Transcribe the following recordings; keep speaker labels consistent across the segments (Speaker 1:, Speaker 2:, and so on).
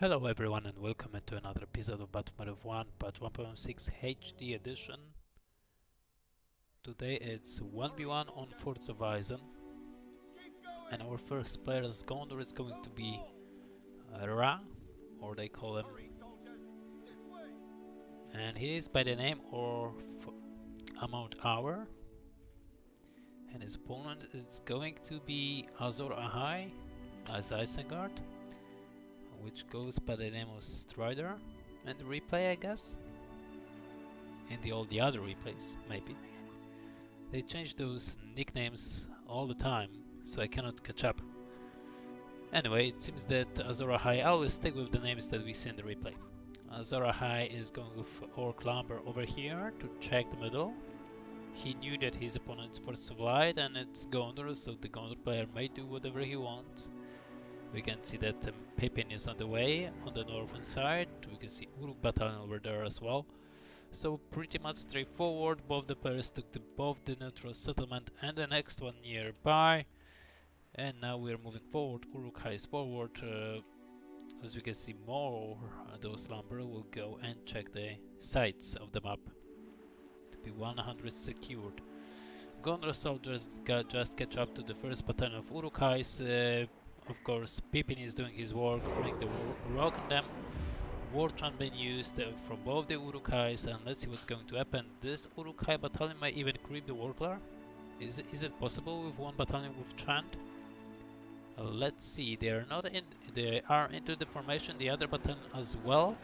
Speaker 1: Hello everyone and welcome to another episode of BFME 1, patch 1.06 HD edition. Today it's 1v1 on Fords of Isen, and our first player as Gondor is going to be Ra, or they call him, and he is by the name of aZor, and his opponent is going to be aZor ahAi as Isengard, which goes by the name of Strider in the replay, I guess. In all the other replays, maybe. They change those nicknames all the time, so I cannot catch up. Anyway, it seems that aZor ahAi, I will stick with the names that we see in the replay. aZor ahAi is going with Orc Lumber over here to check the middle. He knew that his opponent's Fords of Light and it's Gondor, so the Gondor player may do whatever he wants. We can see that Pippin is on the way on the northern side. We can see Uruk battalion over there as well. So pretty much straightforward. Both the players took both the neutral settlement and the next one nearby. And now we are moving forward. Uruk is forward. As we can see, more those lumber will go and check the sides of the map to be 100 secured. Gondor soldiers just catch up to the first battalion of Uruk-hais. Of course, Pippin is doing his work, throwing the rock on them. Wartron being used from both the Uruk-hais, and let's see what's going to happen. This Uruk-hai battalion might even creep the Warclar. Is it possible with one battalion with Chant? Let's see. They are not in. They are into the formation. The other battalion as well.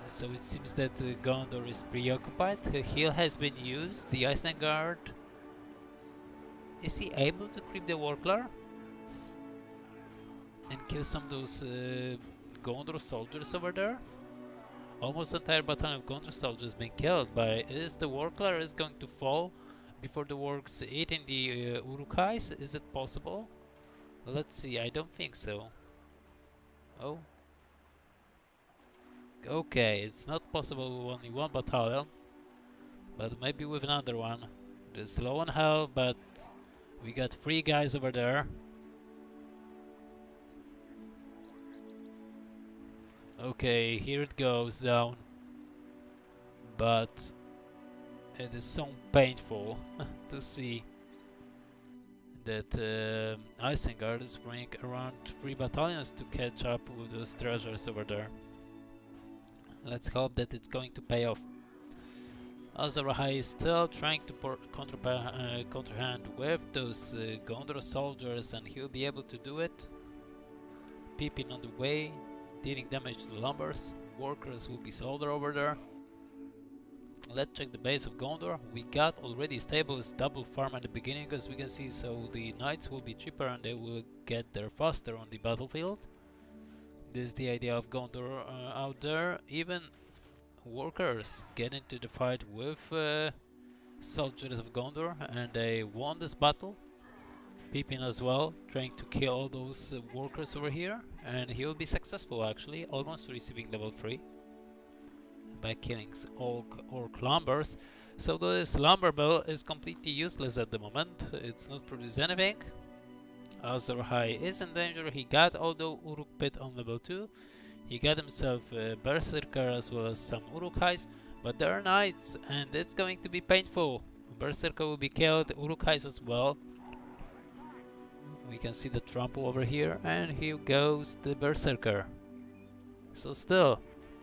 Speaker 1: So it seems that Gondor is preoccupied. Heal has been used. The Isengard. Is he able to creep the Warclar and kill some of those Gondor soldiers over there? Almost the entire battalion of Gondor soldiers been killed. By is the Warclar is going to fall before the Wargs eating the Uruk-hais? Is it possible? Let's see. I don't think so. Oh. Okay, it's not possible with only one battalion, but maybe with another one. It is low on health, but we got 3 guys over there. Okay, here it goes down, but it is so painful to see that Isengard is throwing around 3 battalions to catch up with those treasures over there. Let's hope that it's going to pay off. aZor ahAi is still trying to counterhand with those Gondor soldiers, and he'll be able to do it. Pippin on the way, dealing damage to the lumbers. Workers will be soldier over there. Let's check the base of Gondor. We got already stables double farm at the beginning, as we can see, so the knights will be cheaper and they will get there faster on the battlefield. This is the idea of Gondor out there. Even workers get into the fight with soldiers of Gondor, and they won this battle. Pippin as well, trying to kill all those workers over here, and he will be successful actually, almost receiving level 3 by killing orc lumbers. So this lumber mill is completely useless at the moment. It's not producing anything. aZor ahAi is in danger. He got although Uruk pit on level 2. He got himself a Berserker as well as some Uruk-hais, but they are knights and it's going to be painful. Berserker will be killed, Uruk-hais as well. We can see the trample over here, and here goes the Berserker. So still,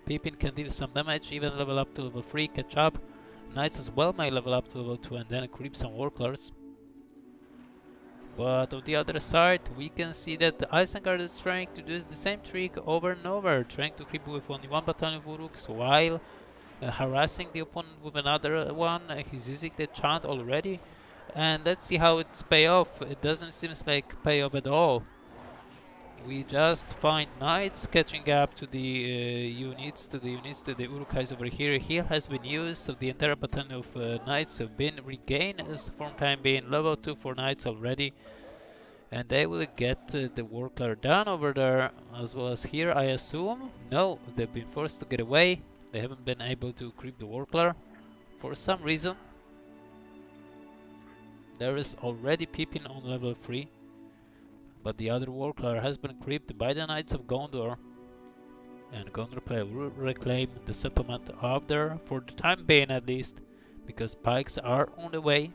Speaker 1: Pippin can deal some damage, even level up to level 3, catch up. Knights as well may level up to level 2 and then creep some Warclars. But on the other side, we can see that the Isengard is trying to do the same trick over and over, trying to creep with only one battalion of Uruks while harassing the opponent with another one. He's using the chant already. And let's see how it's pay off. It doesn't seem like pay off at all. We just find knights catching up to the units, to the Uruk-hais over here. Heal has been used, so the entire battalion of knights have been regained as for time being. Level 2 for knights already. And they will get the Warclar down over there, as well as here, I assume. No, they've been forced to get away. They haven't been able to creep the Warclar for some reason. There is already Pippin on level 3, but the other Warclar has been creeped by the Knights of Gondor. And Gondor player will reclaim the settlement up there for the time being at least, because pikes are on the way.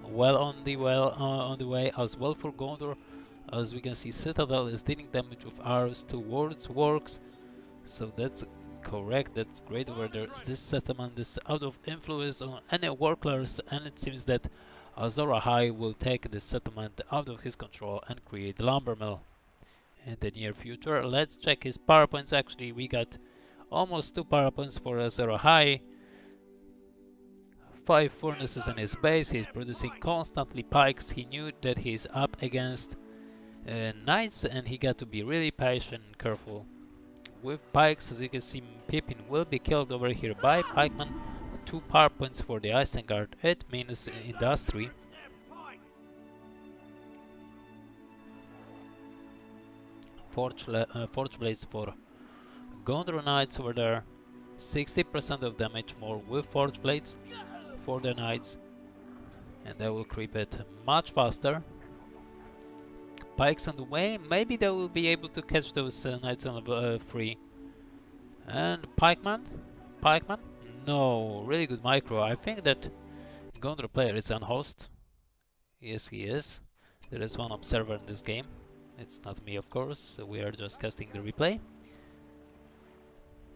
Speaker 1: On the way as well for Gondor. As we can see, Citadel is dealing damage with arrows towards works, so that's correct, that's great. Where there is this settlement is out of influence on any workers, and it seems that aZor ahAi will take this settlement out of his control and create a lumber mill in the near future. Let's check his power points. Actually, we got almost 2 power points for aZor ahAi. 5 furnaces in his base. He's producing constantly pikes. He knew that he's up against knights, and he got to be really patient and careful with pikes. As you can see, Pippin will be killed over here by pikemen. 2 power points for the Isengard. It means industry. Forge blades for Gondor Knights over there. 60% of damage more with forge blades for the knights, and they will creep it much faster. Pikes on the way, maybe they will be able to catch those knights on level 3. And pikeman? No, really good micro. I think that Gondor player is onhost. Yes, he is. There is one observer in this game. It's not me, of course, so we are just casting the replay.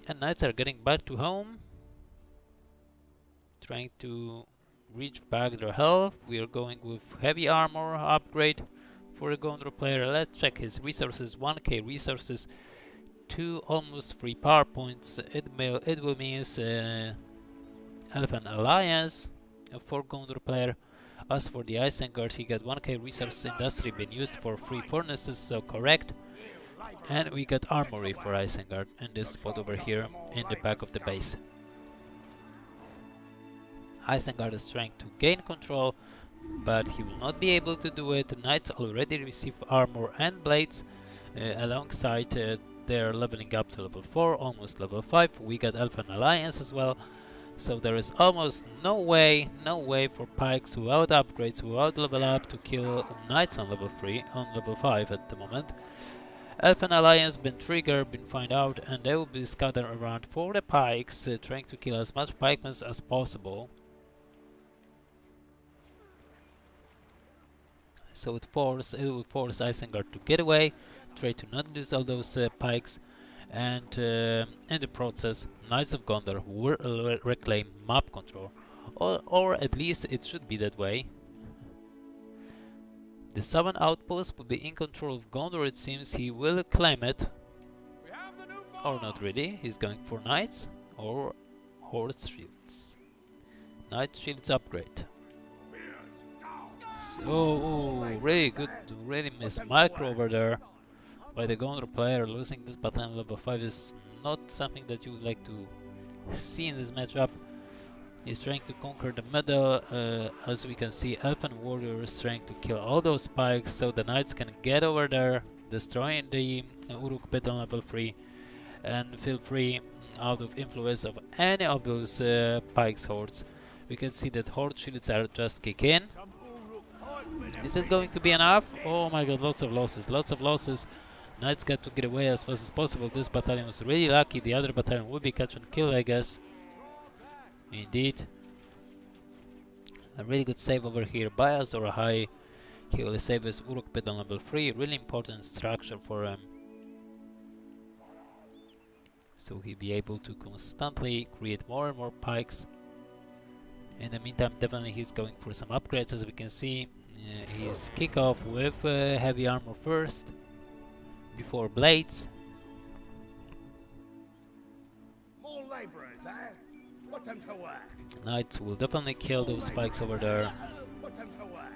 Speaker 1: And knights are getting back to home, trying to reach back their health. We are going with heavy armor upgrade for a Gondor player. Let's check his resources. 1k resources to almost 3 power points. It will mean Elven Alliance for Gondor player. As for the Isengard, he got 1k resource industry being used for 3 furnaces, so correct. And we got armory for Isengard in this spot over here in the back of the base. Isengard is trying to gain control, but he will not be able to do it. The knights already receive armor and blades alongside they're leveling up to level 4, almost level 5. We got Elven Alliance as well, so there is almost no way for pikes without upgrades, without level up, to kill knights on level 3, on level 5 at the moment. Elven Alliance been triggered, been found out, and they will be scattered around for the pikes, trying to kill as much pikemen as possible. So it will force Isengard to get away, try to not lose all those pikes, and in the process, Knights of Gondor will reclaim map control, or at least it should be that way. The 7 outpost will be in control of Gondor. It seems he will claim it, or not really. He's going for knights or horse shields. Knight shields upgrade. So, really good, really miss micro over there by the Gondor player. Losing this battle on level 5 is not something that you would like to see in this matchup. He's trying to conquer the middle, as we can see. Elven warriors trying to kill all those spikes so the knights can get over there, destroying the Uruk pit on level 3, and feel free out of influence of any of those pikes hordes. We can see that horde shields are just kick in. Is it going to be enough? Oh my god, lots of losses. Knights got to get away as fast as possible. This battalion was really lucky. The other battalion will be catch and kill, I guess. Indeed. A really good save over here by aZor ahAi. He will save his Uruk pit on level 3. Really important structure for him. So he'll be able to constantly create more and more pikes. In the meantime, definitely he's going for some upgrades. As we can see, he's kick off with heavy armor first, before blades.
Speaker 2: More laborers, eh? Put them to work.
Speaker 1: Knights will definitely kill those spikes over there.
Speaker 2: Put them to work.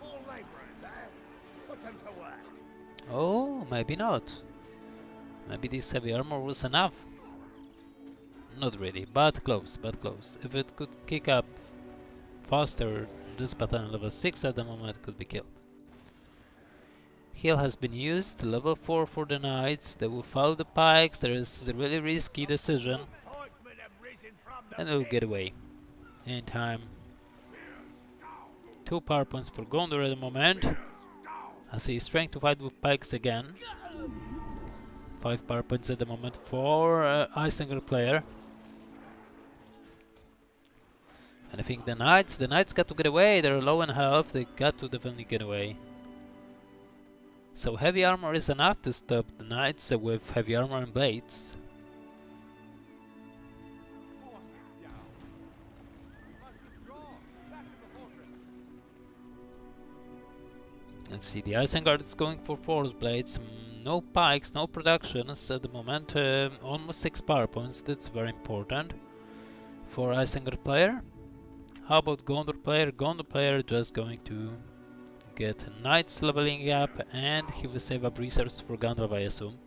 Speaker 2: More laborers, eh? Put them to work.
Speaker 1: Oh, maybe not. Maybe this heavy armor was enough. Not really, but close, If it could kick up faster, this battalion level 6 at the moment could be killed. Heal has been used, level 4 for the knights. They will follow the pikes. There is a really risky decision, and they will get away in time. 2 power points for Gondor at the moment, as he is trying to fight with pikes again. 5 power points at the moment for Isengard player. And I think the knights got to get away. They're low in health. They got to definitely get away. So heavy armor is enough to stop the knights with heavy armor and blades. Let's see, the Isengard is going for force blades. No pikes, no productions at the moment. Almost 6 power points. That's very important for Isengard player. How about Gondor player? Gondor player just going to get knights leveling up, and he will save up resources for Gondor, I assume.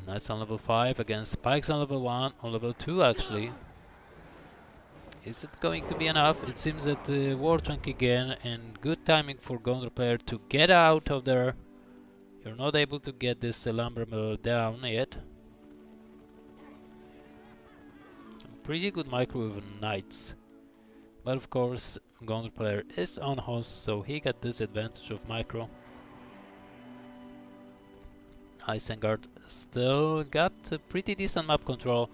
Speaker 1: Knights on level 5 against pikes on level 1, on level 2 actually. Is it going to be enough? It seems that war chunk again, and good timing for Gondor player to get out of there. You're not able to get this lumber mill down yet. Pretty good micro with knights. But of course, Gondor player is on host, so he got disadvantage of micro. Isengard still got a pretty decent map control.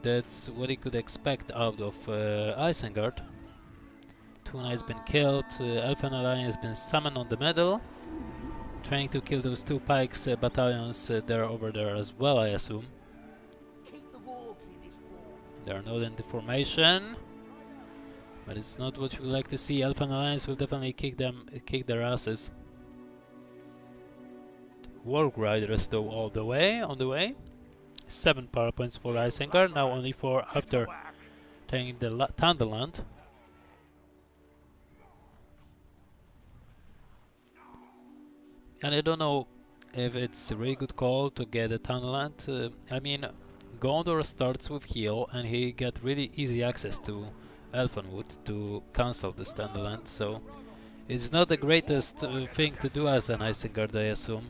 Speaker 1: That's what he could expect out of Isengard. 2 knights been killed, Elfin Alliance been summoned on the middle, trying to kill those 2 pikes battalions. They're over there as well, I assume. They're not in the formation, but it's not what you would like to see. Elfin Alliance will definitely kick their asses. Warg Riders though on the way. 7 power points for Isengard, now only 4 after taking the Thunderland. And I don't know if it's a really good call to get a Thunderland. I mean, Gondor starts with heal, and he got really easy access to Elfenwood to cancel the Thunderland, so it's not the greatest thing to do as an Isengard, I assume.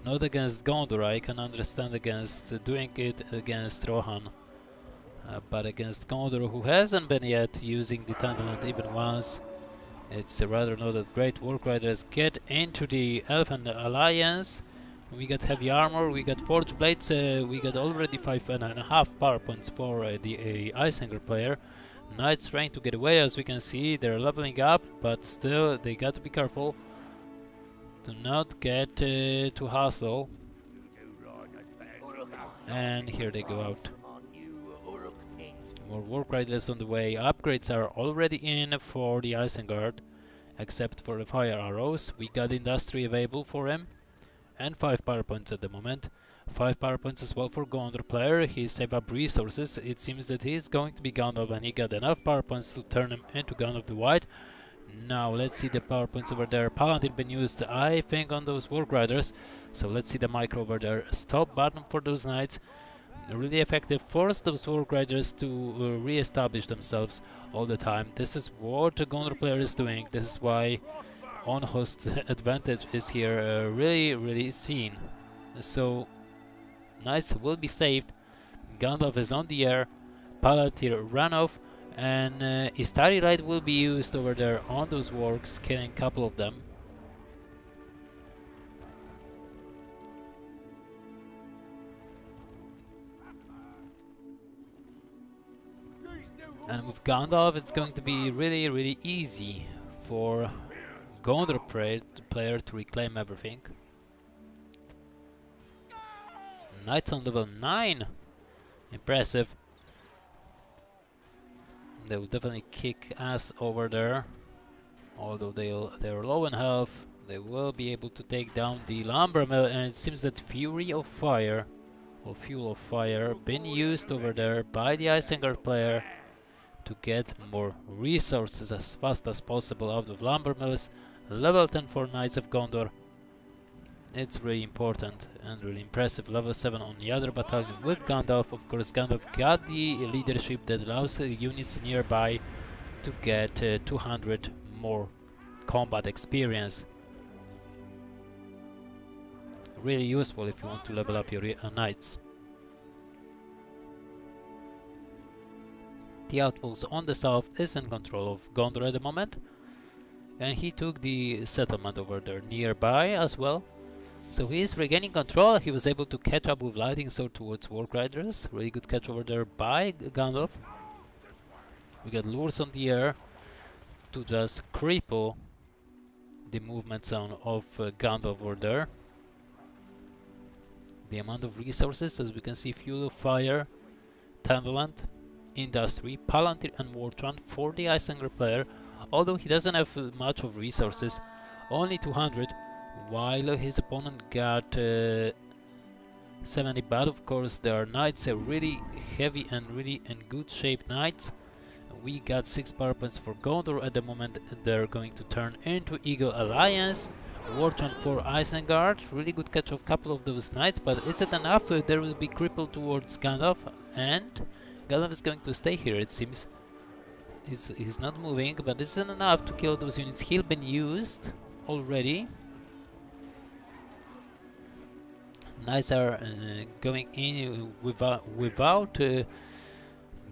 Speaker 1: Not against Gondor, I can understand against doing it against Rohan. But against Gondor, who hasn't been yet using the Thunderland even once, it's rather not that great. Warg Riders get into the Elfin Alliance. We got heavy armor, we got forge blades, we got already 5.5 power points for the Isengard player. Knights trying to get away, as we can see, they're leveling up, but still they got to be careful to not get to hustle. And here they go out. More Warg Riders on the way. Upgrades are already in for the Isengard, except for the fire arrows. We got industry available for him, and 5 power points at the moment. 5 power points as well for Gondor player. He saved up resources. It seems that he's going to be Gandalf, and he got enough power points to turn him into Gandalf the White. Now let's see the power points over there. Paladin been used, I think, on those Warg Riders. So let's see the micro over there. Stop button for those knights. Really effective. Force those Warg Riders to re-establish themselves all the time. This is what the Gondor player is doing. This is why on-host advantage is here really seen. So knights will be saved. Gandalf is on the air. Palantir ran off. And Istari Light will be used over there on those wargs, killing a couple of them. And with Gandalf, it's going to be really easy for Gondor player to reclaim everything. Knights on level 9. Impressive. They will definitely kick ass over there. Although they're low in health, they will be able to take down the lumber mill, and it seems that Fury of Fire, or Fuel of Fire, been used over there by the Isengard player to get more resources as fast as possible out of lumber mills. Level 10 for Knights of Gondor. It's really important and really impressive. Level 7 on the other battalion with Gandalf. Of course, Gandalf got the leadership that allows units nearby to get 200 more combat experience. Really useful if you want to level up your knights. The outpost on the south is in control of Gondor at the moment. And he took the settlement over there nearby as well. So he is regaining control. He was able to catch up with Lightning Sword towards Warg Riders. Really good catch over there by Gandalf. We got lures on the air to just cripple the movement zone of Gandalf over there. The amount of resources, as we can see, fuel, fire, Tandaland, industry, Palantir and Wartron for the Isengard player. Although he doesn't have much of resources, only 200, while his opponent got 70, but of course their knights are really heavy and really in good shape knights. We got 6 power points for Gondor at the moment. They're going to turn into Eagle Alliance. Wartron for Isengard, really good catch of a couple of those knights, but is it enough? There will be crippled towards Gandalf, and Gandalf is going to stay here, it seems. He's not moving, but this isn't enough to kill those units. Heal been used already. Knights are going in without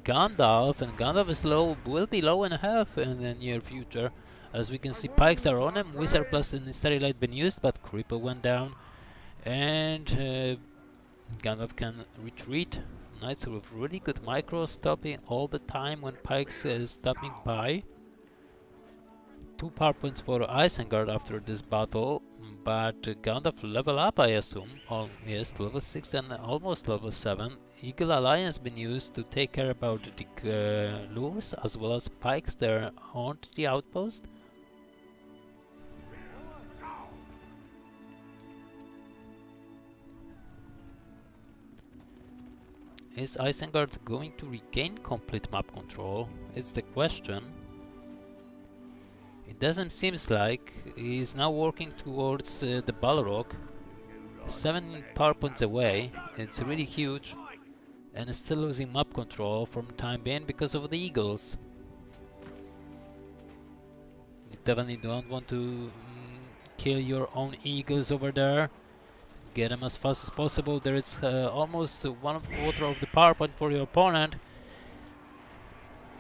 Speaker 1: Gandalf, and Gandalf is low, will be low in half in the near future. As we can see, pikes are on him. Wizard plus and Starry Light been used, but Cripple went down, and Gandalf can retreat. Knights with really good micro, stopping all the time when pikes stopping by. 2 power points for Isengard after this battle, but Gandalf level up, I assume. Oh yes, level 6 and almost level 7. Eagle Alliance been used to take care about the lures as well as pikes there on the outpost. Is Isengard going to regain complete map control? It's the question. It doesn't seem like. He's now working towards the Balrog. 7 power points away. It's really huge. And is still losing map control from time being because of the eagles. You definitely don't want to kill your own eagles over there. Get them as fast as possible. There is almost 1/4 of the power point for your opponent.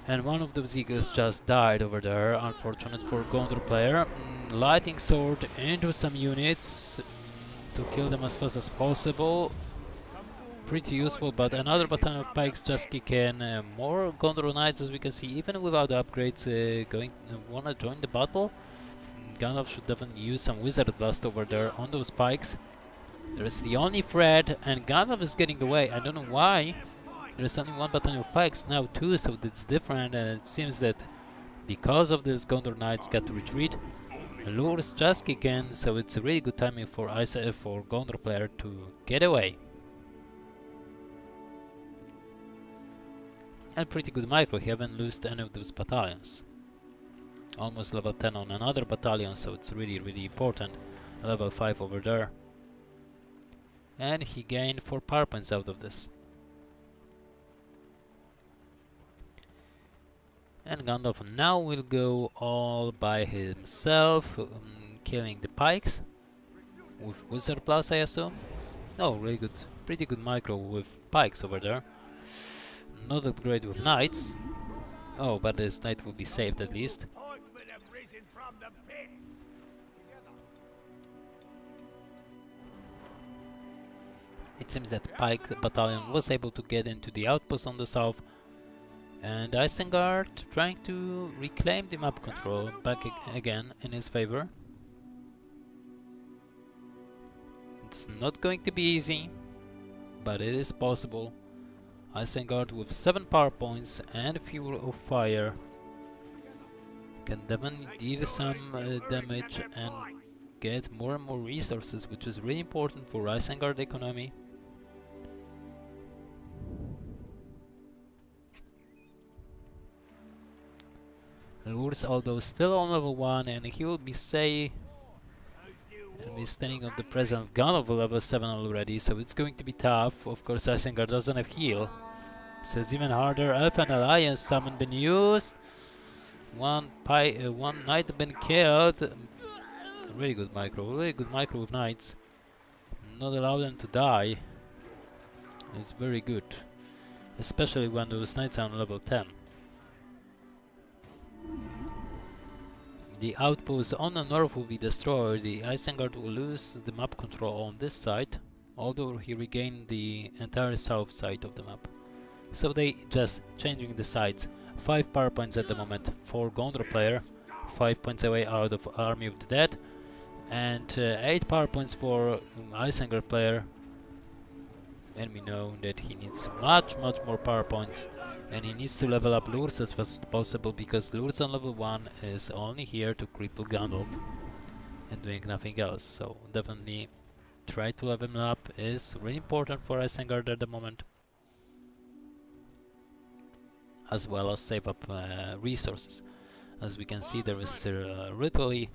Speaker 1: And one of those eagles just died over there. Unfortunate for Gondor player. Lightning Sword into some units to kill them as fast as possible. Pretty useful, but another battalion of pikes just kick in. More Gondor Knights, as we can see, even without the upgrades, wanna join the battle. Gandalf should definitely use some Wizard Blast over there on those pikes. There's the only threat, and Gandalf is getting away. I don't know why. There's only 1 battalion of pikes, now 2, so that's different, and it seems that because of this, Gondor Knights got to retreat. Lures just kick in, so it's a really good timing for Gondor player to get away. And pretty good micro, he haven't lost any of those battalions. Almost level 10 on another battalion, so it's really, really important. Level 5 over there. And he gained 4 power points out of this. And Gandalf now will go all by himself, killing the pikes. With Wizard Plus, I assume. Oh, really good. Pretty good micro with pikes over there. Not that great with knights. Oh, but this knight will be saved at least. It seems that Pike Battalion was able to get into the outpost on the south, and Isengard trying to reclaim the map control back again in his favor. It's not going to be easy, but it is possible. Isengard with 7 power points and Fuel of Fire can definitely deal some damage and get more and more resources, which is really important for Isengard economy. Lures, although still on level 1, and he will be safe and be standing on the presence of Gondor level 7 already, so it's going to be tough. Of course, Isengard doesn't have heal, so it's even harder. Elf and Alliance summon been used. One knight been killed. Really good micro with knights. Not allow them to die. It's very good, especially when those knights are on level 10. the outpost on the north will be destroyed, the Isengard will lose the map control on this side, although he regained the entire south side of the map. So they just changing the sides. 5 power points at the moment for Gondor player, 5 points away out of Army of the Dead, and 8 power points for Isengard player. And we know that he needs much more power points, and he needs to level up Lurs as fast as possible, because Lurs on level 1 is only here to cripple Gandalf and doing nothing else. So definitely try to level him up is really important for Isengard at the moment, as well as save up resources. As we can see, there is literally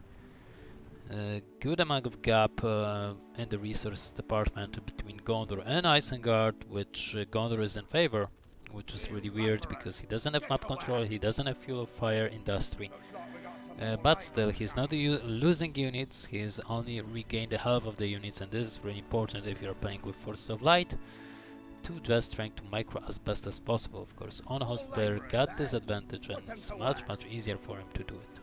Speaker 1: a good amount of gap in the resource department between Gondor and Isengard, which Gondor is in favor, which is really weird because he doesn't have map control, he doesn't have fuel of fire industry. But still, he's not losing units, he's only regained the half of the units, and this is really important if you're playing with Fords of Light, to just trying to micro as best as possible. Of course, onhost player got this advantage, and it's much easier for him to do it.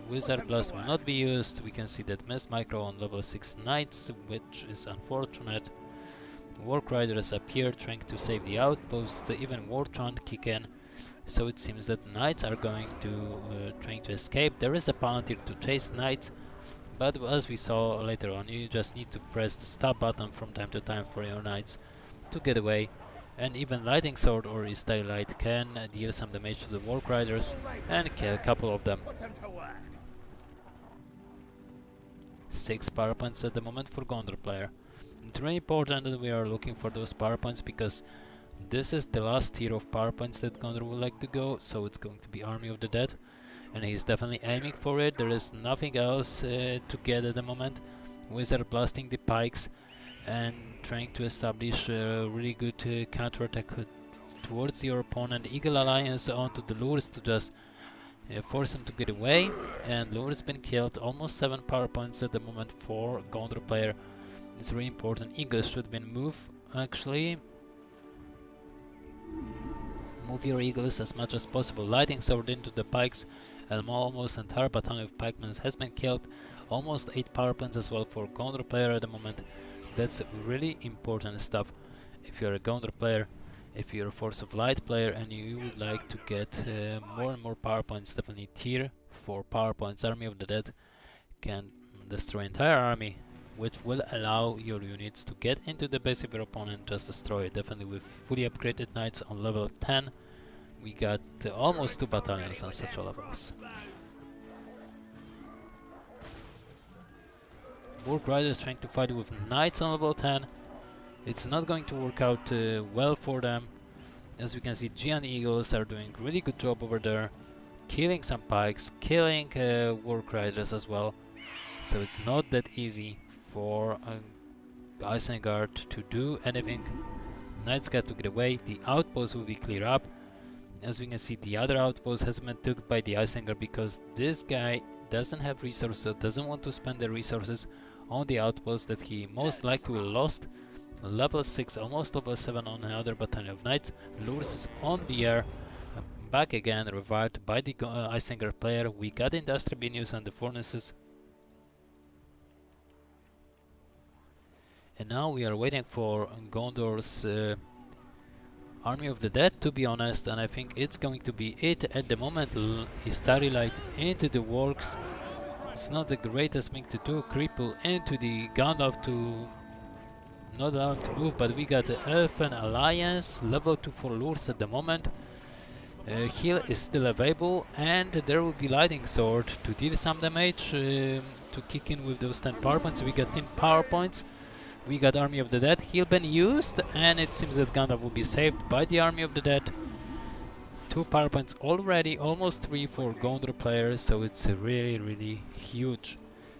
Speaker 1: Wizard Blast will not be used. We can see that Miss Micro on level 6 Knights, which is unfortunate. Wark Riders appear trying to save the outpost, even War Chant kick in. So it seems that Knights are going to trying to escape. There is a Palantir to chase Knights, but as we saw later on, you just need to press the stop button from time to time for your Knights to get away. And even Lightning Sword or Starry Light can deal some damage to the Wark Riders and kill a couple of them. 6 power points at the moment for Gondor player. It's really important that we are looking for those power points, because this is the last tier of power points that Gondor would like to go, so it's going to be Army of the Dead, and he's definitely aiming for it. There is nothing else to get at the moment. Wizard blasting the pikes and trying to establish a really good counterattack towards your opponent. Eagle Alliance onto the Lures to just force him to get away, and Lures been killed. Almost 7 power points at the moment for Gondor player. It's really important. Eagles should be moved, actually. Move your eagles as much as possible. Lightning Sword into the pikes. Almost entire battalion of pikemen has been killed. Almost 8 power points as well for Gondor player at the moment. That's really important stuff. If you're a Gondor player, if you're a Force of Light player and you would like to get more and more power points, definitely tier 4 power points. Army of the Dead can destroy entire army, which will allow your units to get into the base of your opponent, just destroy it. Definitely with fully upgraded Knights on level 10, we got almost 2 battalions on such levels. Wark Riders trying to fight with Knights on level 10. It's not going to work out well for them. As we can see, Giant Eagles are doing really good job over there, killing some pikes, killing Wark Riders as well. So it's not that easy for Isengard to do anything. Knights got to get away. The outpost will be cleared up. As we can see, the other outpost has been took by the Isengard because this guy doesn't have resources, doesn't want to spend the resources on the outpost that he most likely lost. Level 6, almost level 7 on another battalion of Knights. Lures is on the air. Back again, revived by the Isengard player. We got Industry being used on the furnaces. And now we are waiting for Gondor's Army of the Dead, to be honest, and I think it's going to be it at the moment. Starry Light into the works. It's not the greatest thing to do. Cripple into the Gandalf to not allow him to move, but we got the Elfen Alliance, level 2 for Lures at the moment. Heal is still available, and there will be Lightning Sword to deal some damage, to kick in with those 10 power points. We got 10 power points. We got Army of the Dead. Heal been used, and it seems that Gandalf will be saved by the Army of the Dead. 2 power points already, almost 3 for Gondor players, so it's a really huge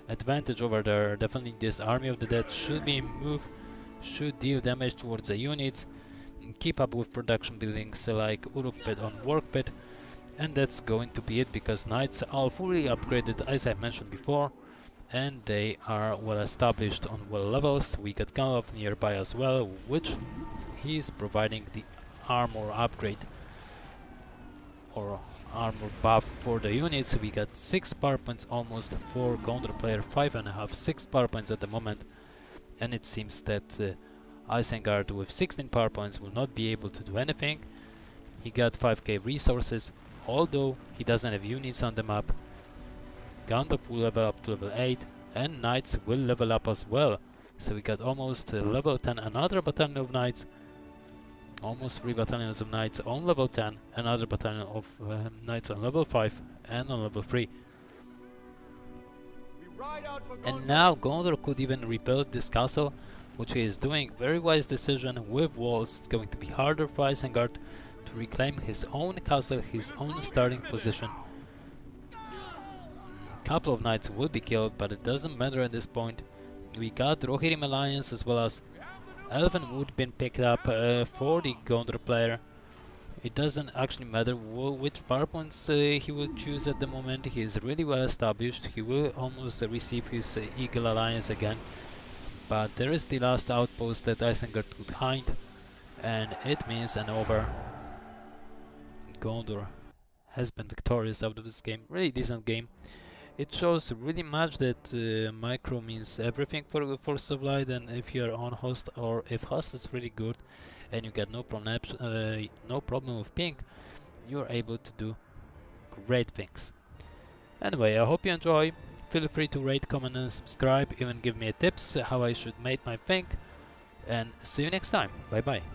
Speaker 1: advantage over there. Definitely this Army of the Dead should be moved, should deal damage towards the units, keep up with production buildings like Uruk Pit on Work Pit, and that's going to be it, because Knights are fully upgraded as I mentioned before, and they are well established on well levels. We got Gandalf nearby as well, which he is providing the armor upgrade, or armor buff for the units. We got 6 power points almost for Gondor player, 5.5, 6 power points at the moment, and it seems that Isengard with 16 power points will not be able to do anything. He got 5k resources, although he doesn't have units on the map. Gondor will level up to level 8, and Knights will level up as well. So we got almost level 10, another battalion of Knights, almost 3 battalions of Knights on level 10, another battalion of Knights on level 5 and on level 3. And now Gondor could even rebuild this castle, which he is doing. Very wise decision. With walls, it's going to be harder for Isengard to reclaim his own castle, his own starting position. A couple of knights will be killed, but it doesn't matter at this point. We got Rohirrim Alliance as well as Elvenwood been picked up for the Gondor player. It doesn't actually matter which power points he will choose at the moment. He is really well established. He will almost receive his Eagle Alliance again. But there is the last outpost that Isengard could hide, and it means an over. Gondor has been victorious out of this game. Really decent game. It shows really much that micro means everything for Fords of Light, and if you're on host or if host is really good and you get no problem with ping, you're able to do great things. Anyway, I hope you enjoy. Feel free to rate, comment and subscribe, even give me tips how I should make my thing, and see you next time. Bye bye.